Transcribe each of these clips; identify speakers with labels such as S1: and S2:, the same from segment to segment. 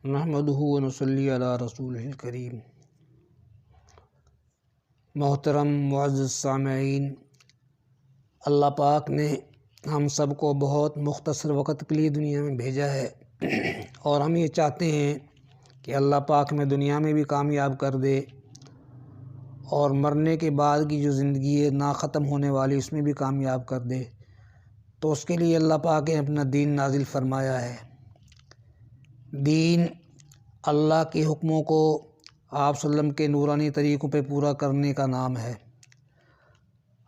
S1: نحمدہ و نصلی علی رسولہ الکریم۔ محترم معزز سامعین، اللہ پاک نے ہم سب کو بہت مختصر وقت کے لیے دنیا میں بھیجا ہے، اور ہم یہ چاہتے ہیں کہ اللہ پاک میں دنیا میں بھی کامیاب کر دے، اور مرنے کے بعد کی جو زندگی ہے نا ختم ہونے والی اس میں بھی کامیاب کر دے۔ تو اس کے لیے اللہ پاک نے اپنا دین نازل فرمایا ہے۔ دین اللہ کے حکموں کو آپ صلی اللہ علیہ وسلم کے نورانی طریقوں پہ پورا کرنے کا نام ہے۔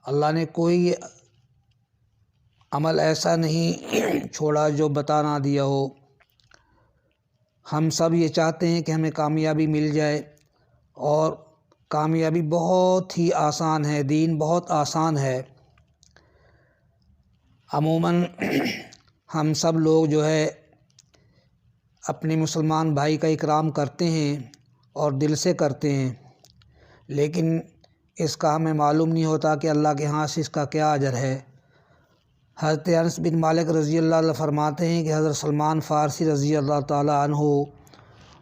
S1: اللہ نے کوئی عمل ایسا نہیں چھوڑا جو بتا نہ دیا ہو۔ ہم سب یہ چاہتے ہیں کہ ہمیں کامیابی مل جائے، اور کامیابی بہت ہی آسان ہے، دین بہت آسان ہے۔ عموماً ہم سب لوگ جو ہے اپنے مسلمان بھائی کا اکرام کرتے ہیں اور دل سے کرتے ہیں، لیکن اس کا ہمیں معلوم نہیں ہوتا کہ اللہ کے ہاں سے اس کا کیا اجر ہے۔ حضرت انس بن مالک رضی اللہ عنہ فرماتے ہیں کہ حضرت سلمان فارسی رضی اللہ تعالیٰ عنہ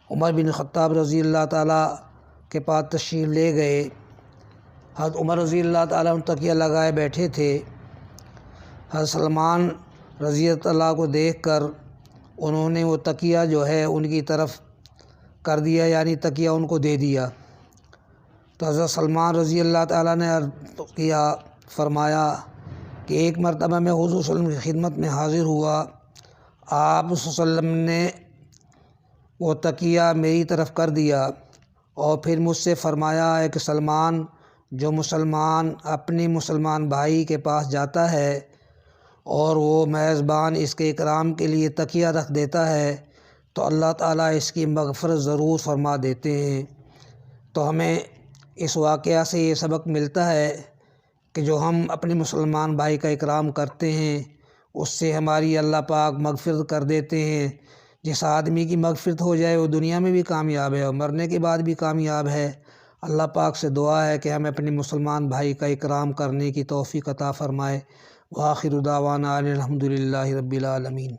S1: عمر بن خطاب رضی اللہ تعالیٰ کے پاس تشریف لے گئے۔ حضرت عمر رضی اللہ تعالیٰ عنہ تکیہ لگائے بیٹھے تھے۔ حضرت سلمان رضی اللہ تعالیٰ کو دیکھ کر انہوں نے وہ تکیہ جو ہے ان کی طرف کر دیا، یعنی تکیہ ان کو دے دیا۔ تو حضرت سلمان رضی اللہ تعالیٰ نے عرض کیا، فرمایا کہ ایک مرتبہ میں حضور صلی اللہ علیہ وسلم کی خدمت میں حاضر ہوا، آپ صلی اللہ علیہ وسلم نے وہ تکیہ میری طرف کر دیا، اور پھر مجھ سے فرمایا ہے کہ سلمان، جو مسلمان اپنی مسلمان بھائی کے پاس جاتا ہے اور وہ میزبان اس کے اکرام کے لیے تکیہ رکھ دیتا ہے تو اللہ تعالیٰ اس کی مغفرت ضرور فرما دیتے ہیں۔ تو ہمیں اس واقعہ سے یہ سبق ملتا ہے کہ جو ہم اپنے مسلمان بھائی کا اکرام کرتے ہیں اس سے ہماری اللہ پاک مغفرت کر دیتے ہیں۔ جس آدمی کی مغفرت ہو جائے وہ دنیا میں بھی کامیاب ہے اور مرنے کے بعد بھی کامیاب ہے۔ اللہ پاک سے دعا ہے کہ ہمیں اپنے مسلمان بھائی کا اکرام کرنے کی توفیق عطا فرمائے۔ وآخر دعوانا الحمد للہ رب العالمین۔